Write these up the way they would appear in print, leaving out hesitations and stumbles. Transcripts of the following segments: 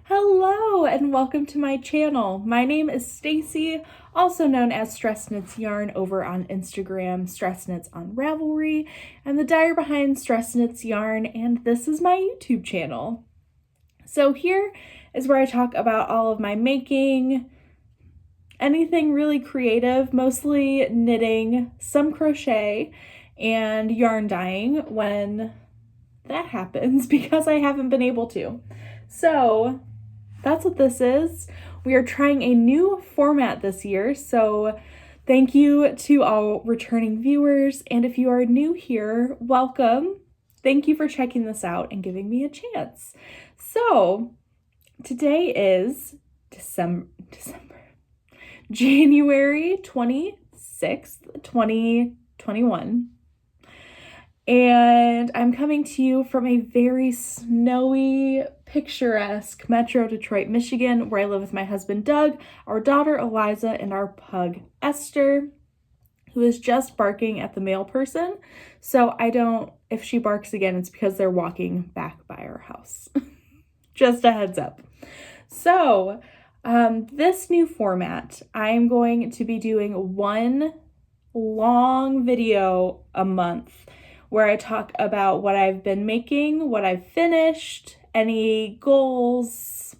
Hello and welcome to my channel. My name is Stacy, also known as Stress Knits Yarn over on Instagram, Stress Knits on Ravelry. I'm the dyer behind Stress Knits Yarn, and this is my YouTube channel. So here is where I talk about all of my making, anything really creative, mostly knitting, some crochet, and yarn dyeing when that happens because I haven't been able to. So that's what this is. We are trying a new format this year, so thank you to all returning viewers, and if you are new here, welcome. Thank you for checking this out and giving me a chance. So today is January 26th, 2021. And I'm coming to you from a very snowy, picturesque Metro Detroit, Michigan, where I live with my husband, Doug, our daughter, Eliza, and our pug, Esther, who is just barking at the mail person. So if she barks again, it's because they're walking back by our house. Just a heads up. So this new format, I'm going to be doing one long video a month where I talk about what I've been making, what I've finished, any goals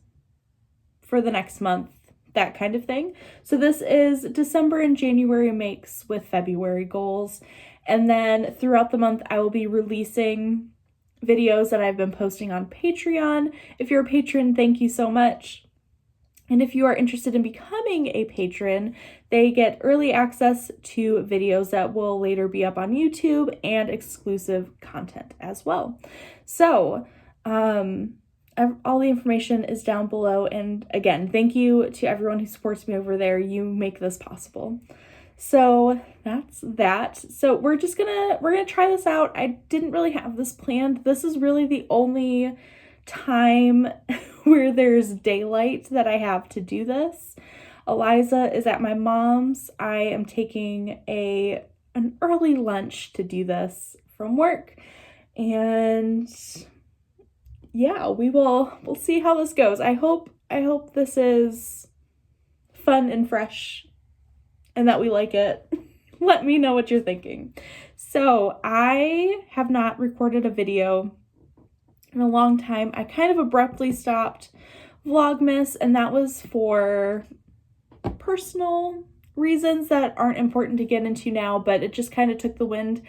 for the next month, that kind of thing. So this is December and January makes with February goals. And then throughout the month, I will be releasing videos that I've been posting on Patreon. If you're a patron, thank you so much. And if you are interested in becoming a patron, they get early access to videos that will later be up on YouTube and exclusive content as well. So, all the information is down below. And again, thank you to everyone who supports me over there. You make this possible. So that's that. So we're gonna try this out. I didn't really have this planned. This is really the only time where there's daylight that I have to do this. Eliza is at my mom's. I am taking an early lunch to do this from work. And yeah, we'll see how this goes. I hope this is fun and fresh and that we like it. Let me know what you're thinking. So I have not recorded a video in a long time. I kind of abruptly stopped Vlogmas, and that was for personal reasons that aren't important to get into now, but it just kind of took the wind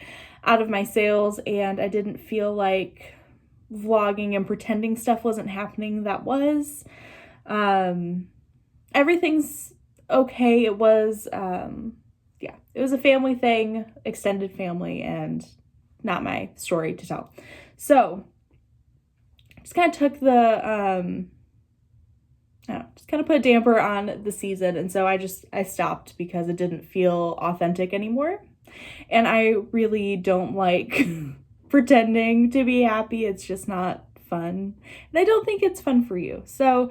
out of my sails, and I didn't feel like vlogging and pretending stuff wasn't happening that was. Everything's okay. It was, it was a family thing, extended family, and not my story to tell. So just kind of took just kind of put a damper on the season. And so I stopped because it didn't feel authentic anymore. And I really don't like pretending to be happy. It's just not fun. And I don't think it's fun for you. So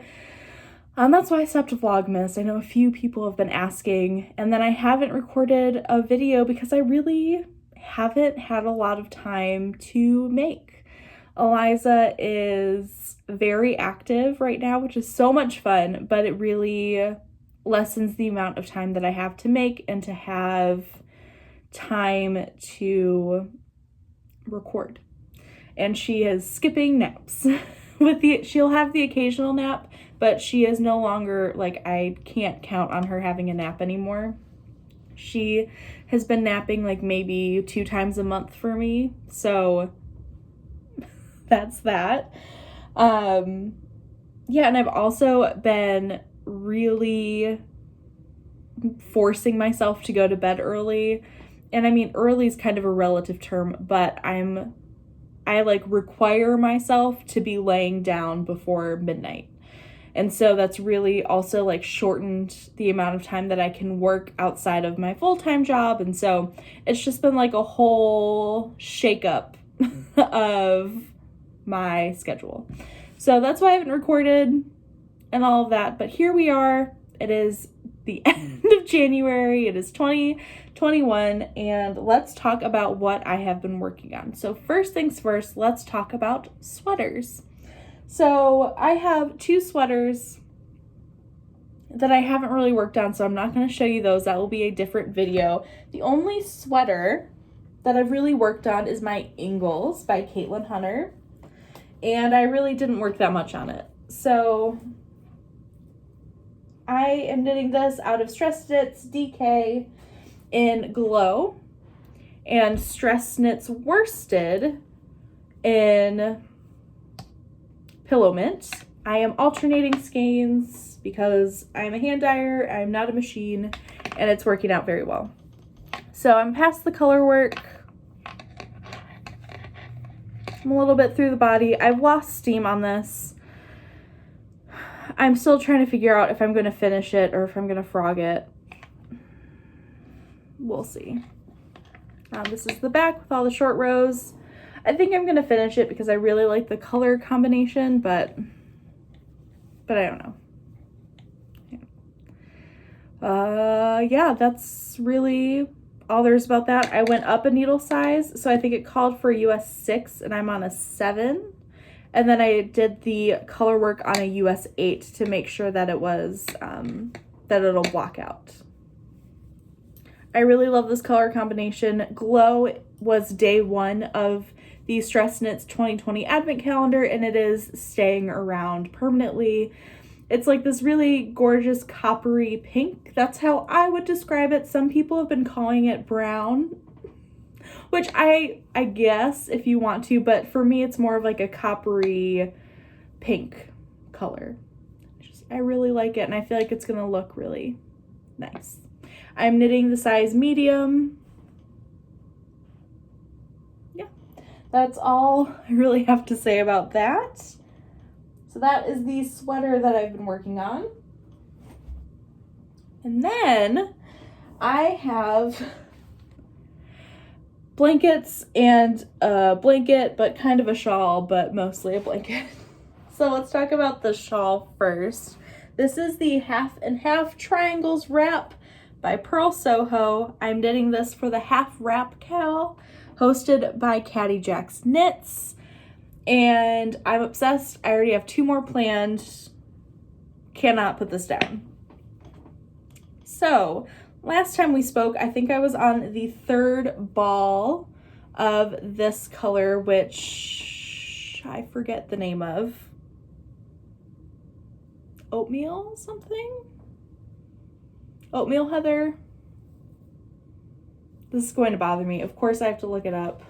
that's why I stopped Vlogmas. I know a few people have been asking, and then I haven't recorded a video because I really haven't had a lot of time to make. Eliza is very active right now, which is so much fun, but it really lessens the amount of time that I have to make and to have time to record. And she is skipping naps. She'll have the occasional nap, but she is no longer, I can't count on her having a nap anymore. She has been napping maybe 2 times a month for me, so that's that. And I've also been really forcing myself to go to bed early. And I mean, early is kind of a relative term, but I require myself to be laying down before midnight. And so that's really also shortened the amount of time that I can work outside of my full-time job. And so it's just been a whole shakeup of my schedule. So that's why I haven't recorded and all of that. But here we are. It is the end of January. It is 2021. And let's talk about what I have been working on. So first things first, let's talk about sweaters. So I have 2 sweaters that I haven't really worked on, so I'm not going to show you those. That will be a different video. The only sweater that I've really worked on is my Ingles by Caitlin Hunter, and I really didn't work that much on it. So I am knitting this out of Stress Knits DK in Glow and Stress Knits Worsted in Pillow Mint. I am alternating skeins because I'm a hand dyer, I'm not a machine, and it's working out very well. So I'm past the color work. I'm a little bit through the body. I've lost steam on this. I'm still trying to figure out if I'm going to finish it or if I'm going to frog it. We'll see. This is the back with all the short rows. I think I'm going to finish it because I really like the color combination, but I don't know. Yeah, that's really all there's about that. I went up a needle size, so I think it called for a US 6 and I'm on a 7. And then I did the color work on a US 8 to make sure that it was, that it'll block out. I really love this color combination. Glow was day 1 of the Stress Knits 2020 Advent Calendar, and it is staying around permanently. It's like this really gorgeous coppery pink. That's how I would describe it. Some people have been calling it brown, which I guess if you want to, but for me it's more of like a coppery pink color. I really like it, and I feel like it's gonna look really nice. I'm knitting the size medium. Yeah, that's all I really have to say about that. So that is the sweater that I've been working on. And then I have blankets and a blanket, but kind of a shawl, but mostly a blanket. So let's talk about the shawl first. This is the Half+Half Triangles Wrap by Purl Soho. I'm knitting this for the Half Wrap Cal, hosted by Jax Knits. And I'm obsessed. I already have 2 more planned. Cannot put this down. So last time we spoke, I think I was on the 3rd ball of this color, which I forget the name of. Oatmeal something? Oatmeal Heather? This is going to bother me. Of course I have to look it up.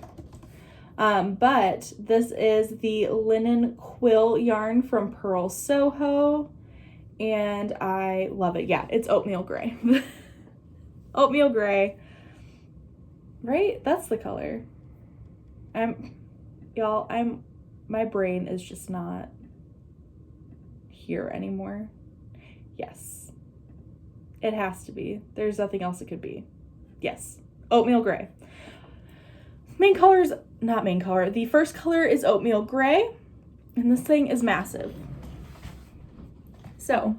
But this is the linen quill yarn from Purl Soho, and I love it. Yeah, it's oatmeal gray. Oatmeal gray, right? That's the color. My brain is just not here anymore. Yes, it has to be. There's nothing else it could be. Yes, oatmeal gray. The first color is oatmeal gray, and this thing is massive. So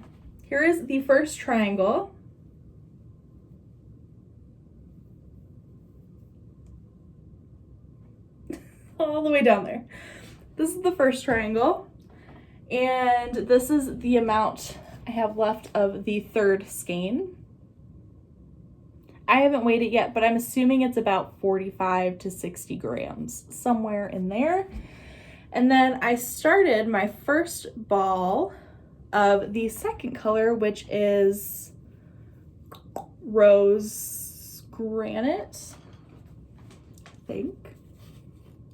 here is the first triangle. All the way down there. This is the first triangle, and this is the amount I have left of the 3rd skein. I haven't weighed it yet, but I'm assuming it's about 45 to 60 grams, somewhere in there. And then I started my first ball of the second color, which is Rose Granite, I think.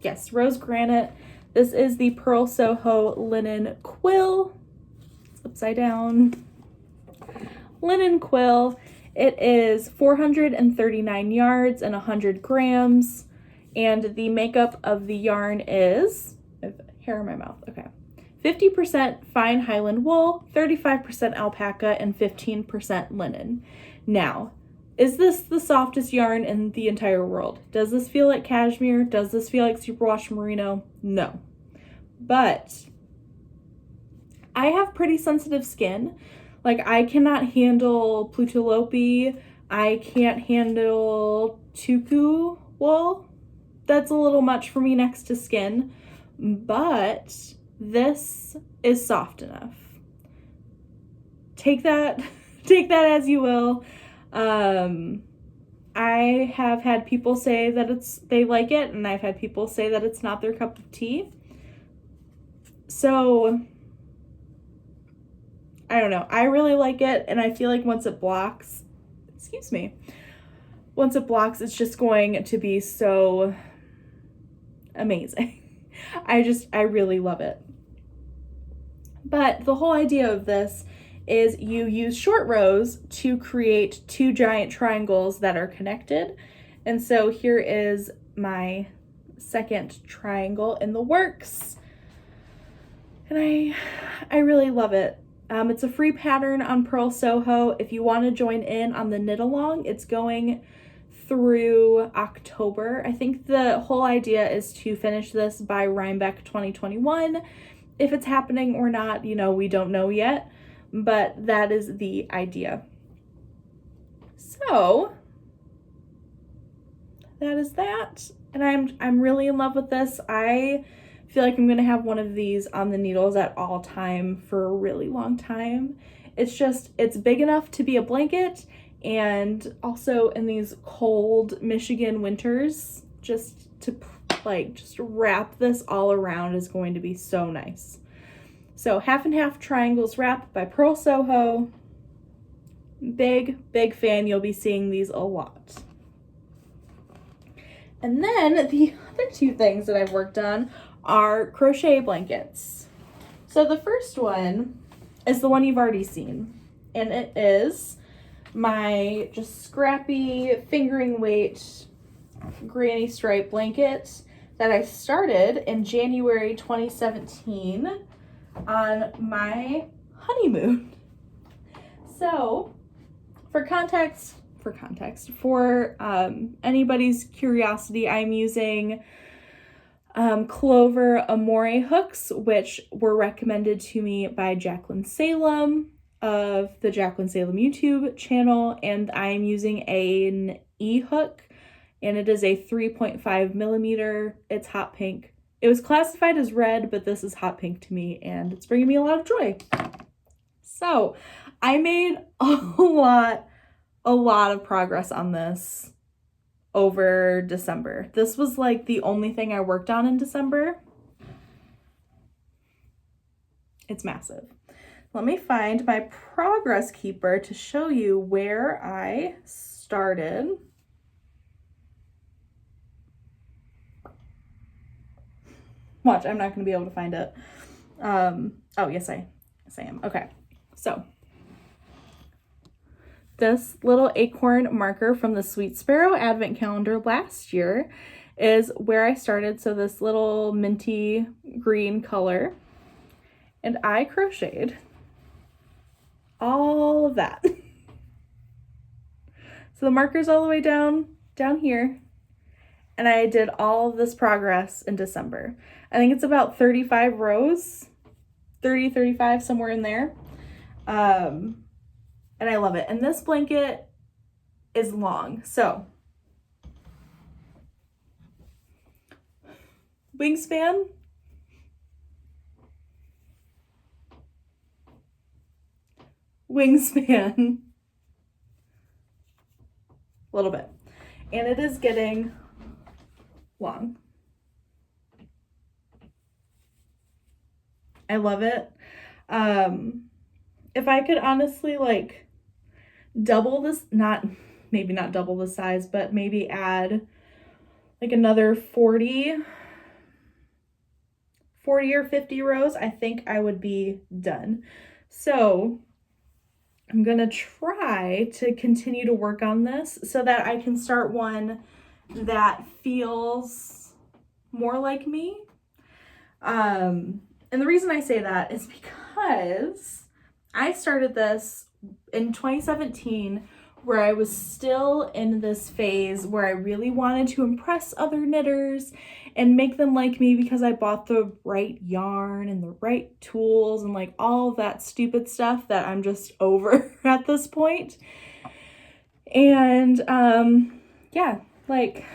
Yes, Rose Granite. This is the Purl Soho Linen Quill. It's upside down. Linen Quill. It is 439 yards and 100 grams, and the makeup of the yarn is, I have hair in my mouth, okay, 50% fine Highland wool, 35% alpaca, and 15% linen. Now, is this the softest yarn in the entire world? Does this feel like cashmere? Does this feel like superwash merino? No. But I have pretty sensitive skin. Like, I cannot handle Plutelope. I can't handle Tuku wool. That's a little much for me next to skin. But this is soft enough. Take that as you will. I have had people say that they like it, and I've had people say that it's not their cup of tea. So I don't know. I really like it, and I feel like once it blocks, once it blocks, it's just going to be so amazing. I really love it. But the whole idea of this is you use short rows to create 2 giant triangles that are connected. And so here is my second triangle in the works. And I really love it. It's a free pattern on Purl Soho. If you want to join in on the knit along, it's going through October. I think the whole idea is to finish this by Rhinebeck 2021. If it's happening or not, you know, we don't know yet, but that is the idea. So that is that, and I'm really in love with this. I feel like I'm gonna have one of these on the needles at all time for a really long time. It's big enough to be a blanket, and also in these cold Michigan winters, just to wrap this all around is going to be so nice. So Half and Half Triangles Wrap by Purl Soho. Big fan. You'll be seeing these a lot. And then the other 2 things that I've worked on are crochet blankets. So the first one is the one you've already seen, and it is my just scrappy fingering weight granny stripe blanket that I started in January 2017 on my honeymoon. So for anybody's curiosity, I'm using Clover Amore hooks, which were recommended to me by Jacqueline Salem of the Jacqueline Salem YouTube channel, and I'm using an E-hook, and it is a 3.5 millimeter. It's hot pink. It was classified as red, but this is hot pink to me, and it's bringing me a lot of joy. So I made a lot of progress on this over December. This was like the only thing I worked on in December. It's massive. Let me find my progress keeper to show you where I started. Watch, I'm not going to be able to find it. Oh, yes, I am. Okay, so this little acorn marker from the Sweet Sparrow Advent Calendar last year is where I started. So this little minty green color, and I crocheted all of that. So the marker's all the way down here, and I did all of this progress in December. I think it's about 35 rows, 30, 35, somewhere in there. And I love it. And this blanket is long. So wingspan, a little bit. And it is getting long. I love it. If I could honestly like double this, maybe not double the size, but maybe add like another 40 or 50 rows, I think I would be done. So I'm gonna try to continue to work on this so that I can start one that feels more like me. And the reason I say that is because I started this in 2017, where I was still in this phase where I really wanted to impress other knitters and make them like me because I bought the right yarn and the right tools and like all of that stupid stuff that I'm just over at this point. And yeah, like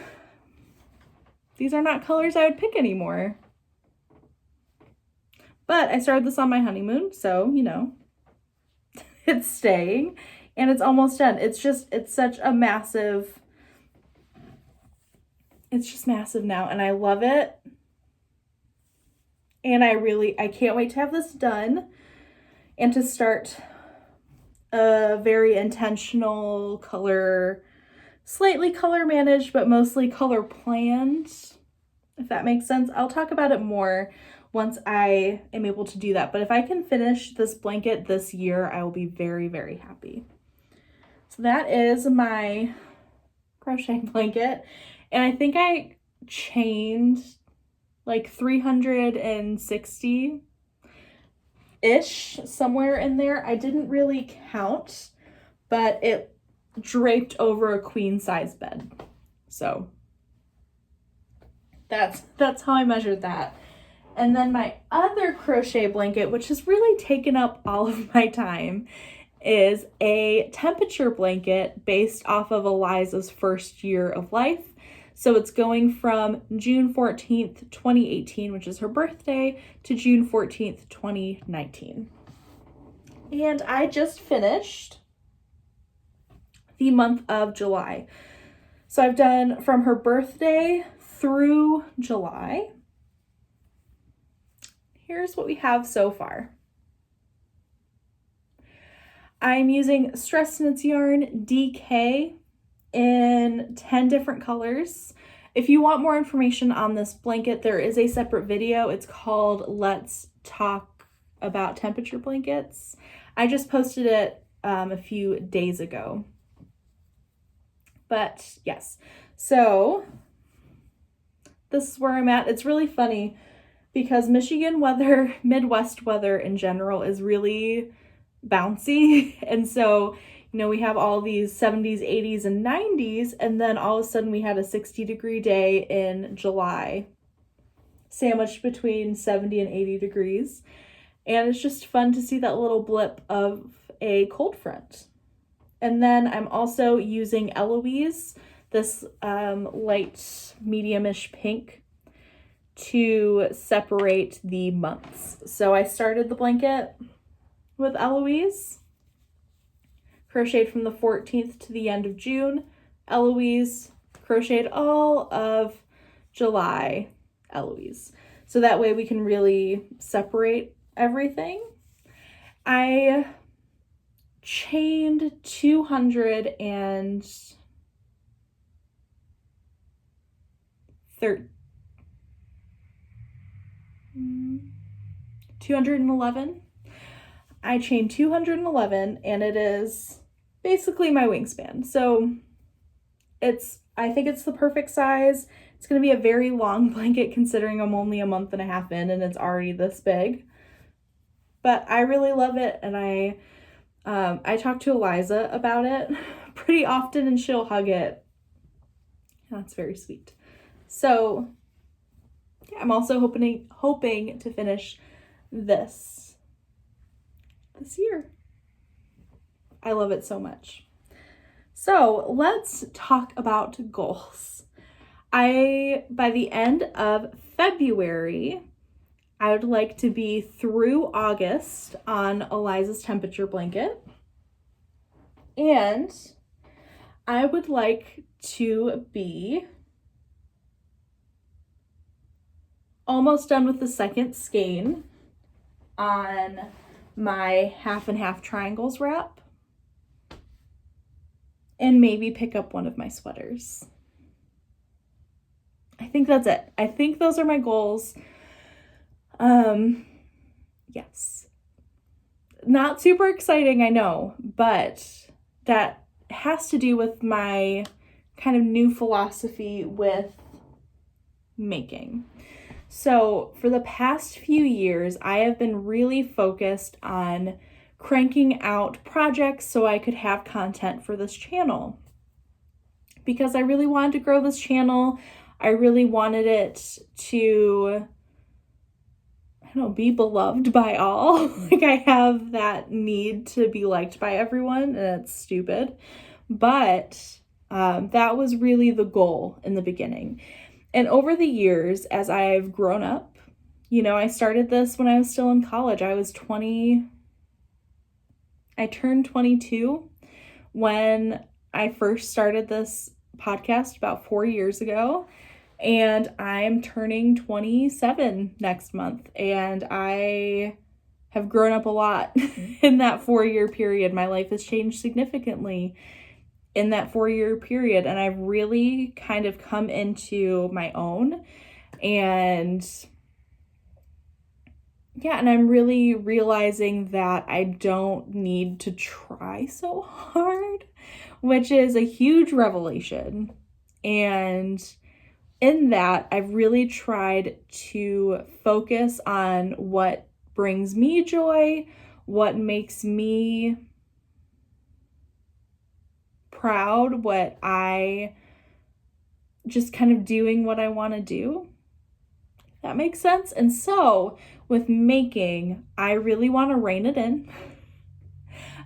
these are not colors I would pick anymore. But I started this on my honeymoon, so, you know, it's staying and it's almost done. It's such a massive, it's just massive now and I love it. And I can't wait to have this done and to start a very intentional color, slightly color managed, but mostly color planned, if that makes sense. I'll talk about it more once I am able to do that. But if I can finish this blanket this year, I will be very, very happy. So that is my crochet blanket. And I think I chained like 360-ish, somewhere in there. I didn't really count, but it draped over a queen size bed. So that's how I measured that. And then my other crochet blanket, which has really taken up all of my time, is a temperature blanket based off of Eliza's first year of life. So it's going from June 14th, 2018, which is her birthday, to June 14th, 2019. And I just finished the month of July. So I've done from her birthday through July. Here's what we have so far. I'm using Stress Knits yarn DK in 10 different colors. If you want more information on this blanket, there is a separate video. It's called Let's Talk About Temperature Blankets. I just posted it a few days ago. But yes, so this is where I'm at. It's really funny because Michigan weather, Midwest weather in general, is really bouncy. And so, you know, we have all these 70s, 80s, and 90s, and then all of a sudden we had a 60-degree day in July, sandwiched between 70 and 80 degrees. And it's just fun to see that little blip of a cold front. And then I'm also using Eloise, this light medium-ish pink, to separate the months. So I started the blanket with Eloise, crocheted from the 14th to the end of June, Eloise, crocheted all of July, Eloise. So that way we can really separate everything. I chained 211. I chained 211 and it is basically my wingspan. So I think it's the perfect size. It's going to be a very long blanket considering I'm only a month and a half in and it's already this big. But I really love it, and I talk to Eliza about it pretty often and she'll hug it. That's very sweet. So yeah, I'm also hoping to finish this year. I love it so much. So let's talk about goals. By the end of February, I would like to be through August on Eliza's temperature blanket. And I would like to be almost done with the second skein on my Half and Half triangles wrap. And maybe pick up one of my sweaters. I think that's it. I think those are my goals. Yes. Not super exciting, I know, but that has to do with my kind of new philosophy with making. So for the past few years, I have been really focused on cranking out projects so I could have content for this channel. Because I really wanted to grow this channel. I really wanted it to, I don't know, be beloved by all. Like I have that need to be liked by everyone, and it's stupid. But that was really the goal in the beginning. And over the years, as I've grown up I started this when I was still in college. I turned 22 when I first started this podcast about 4 years ago, and I'm turning 27 next month, and I have grown up a lot in that 4-year period. My life has changed significantly in that 4-year period, and I've really kind of come into my own, and I'm really realizing that I don't need to try so hard, which is a huge revelation. And in that, I've really tried to focus on what brings me joy, what makes me proud, what I just kind of doing what I want to do. That makes sense. And so with making, I really want to rein it in.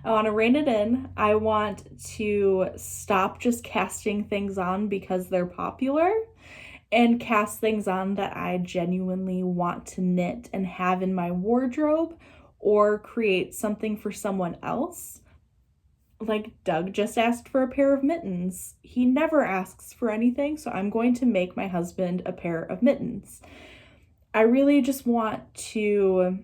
I want to stop just casting things on because they're popular and cast things on that I genuinely want to knit and have in my wardrobe or create something for someone else. Like Doug just asked for a pair of mittens. He never asks for anything, so I'm going to make my husband a pair of mittens. I really just want to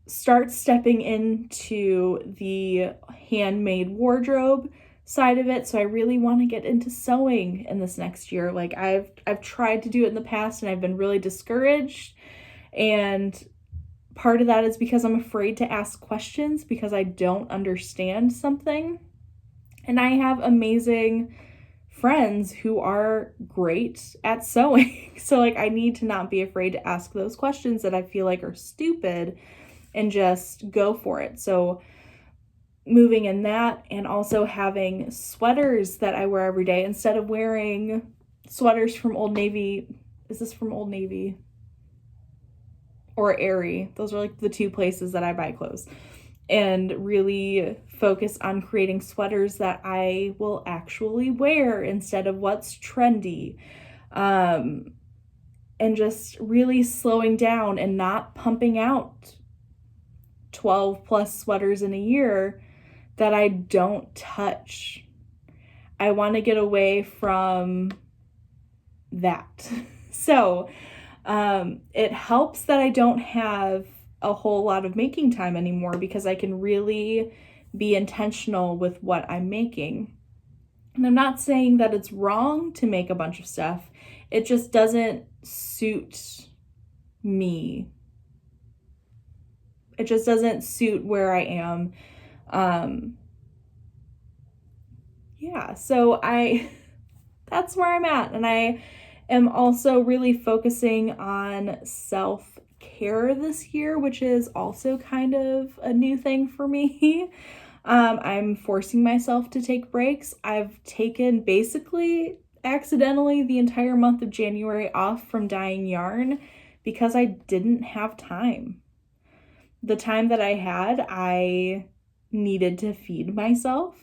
start stepping into the handmade wardrobe side of it. So I really want to get into sewing in this next year. Like I've tried to do it in the past and I've been really discouraged. And part of that is because I'm afraid to ask questions because I don't understand something. And I have amazing friends who are great at sewing. So like I need to not be afraid to ask those questions that I feel like are stupid and just go for it. So moving in that, and also having sweaters that I wear every day instead of wearing sweaters from Old Navy. Is this from Old Navy? Or Aerie? Those are like the two places that I buy clothes. And really focus on creating sweaters that I will actually wear instead of what's trendy. And just really slowing down and not pumping out 12 plus sweaters in a year that I don't touch. I want to get away from that. So it helps that I don't have a whole lot of making time anymore because I can really be intentional with what I'm making. And I'm not saying that it's wrong to make a bunch of stuff. It just doesn't suit me. It just doesn't suit where I am. So that's where I'm at. And I am also really focusing on self-care this year, which is also kind of a new thing for me. I'm forcing myself to take breaks. I've taken basically accidentally the entire month of January off from dyeing yarn because I didn't have time. The time that I had, I needed to feed myself.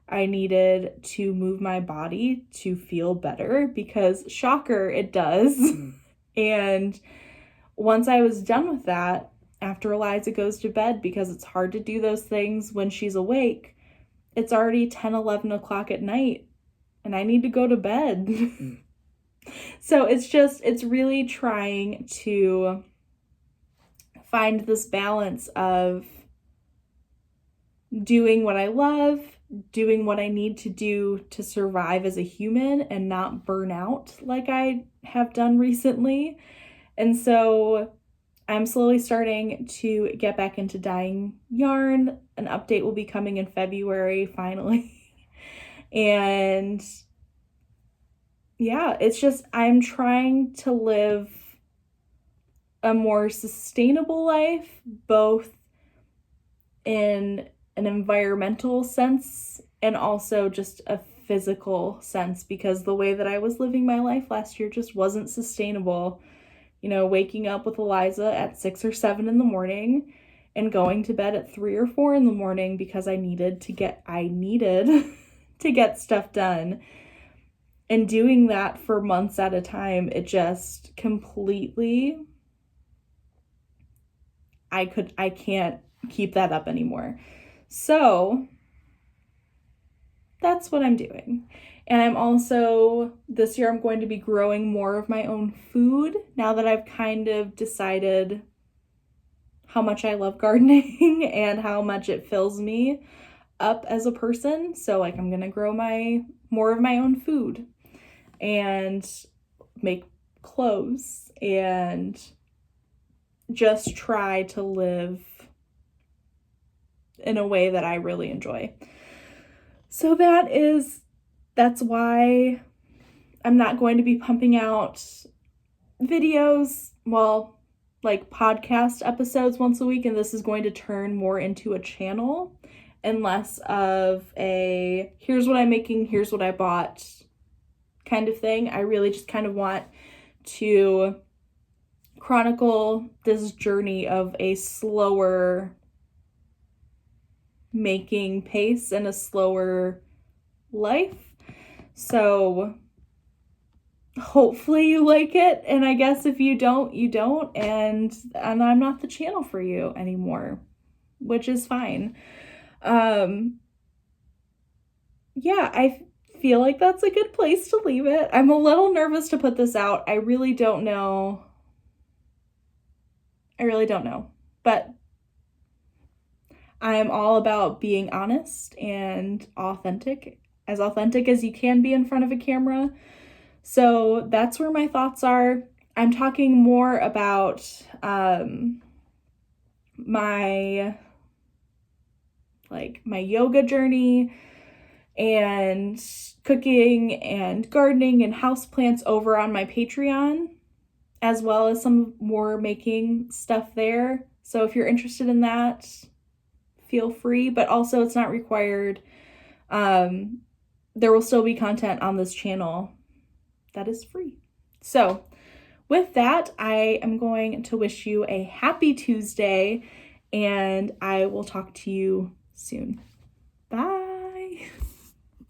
I needed to move my body to feel better because, shocker, it does. And once I was done with that, after Eliza goes to bed, because it's hard to do those things when she's awake, it's already 10, 11 o'clock at night and I need to go to bed. So it's really trying to find this balance of doing what I love, doing what I need to do to survive as a human and not burn out like I have done recently. And so I'm slowly starting to get back into dyeing yarn. An update will be coming in February, finally. And it's just, I'm trying to live a more sustainable life, both in an environmental sense and also just a physical sense, because the way that I was living my life last year just wasn't sustainable. Waking up with Eliza at 6 or 7 in the morning and going to bed at 3 or 4 in the morning because I needed to get stuff done. And doing that for months at a time, it just completely I can't keep that up anymore. So that's what I'm doing. And I'm also, this year I'm going to be growing more of my own food now that I've kind of decided how much I love gardening and how much it fills me up as a person. So like I'm gonna grow more of my own food and make clothes and just try to live in a way that I really enjoy. So that's why I'm not going to be pumping out videos, well, like podcast episodes once a week, and this is going to turn more into a channel and less of a here's what I'm making, here's what I bought kind of thing. I really just kind of want to chronicle this journey of a slower making pace and a slower life. So hopefully you like it, and I guess if you don't, you don't, and I'm not the channel for you anymore, which is fine. Yeah, I feel like that's a good place to leave it. I'm a little nervous to put this out. I really don't know. But I'm all about being honest and authentic as you can be in front of a camera. So that's where my thoughts are. I'm talking more about my yoga journey and cooking and gardening and houseplants over on my Patreon, as well as some more making stuff there. So if you're interested in that, feel free, but also it's not required. There will still be content on this channel that is free. So with that, I am going to wish you a happy Tuesday, and I will talk to you soon. Bye.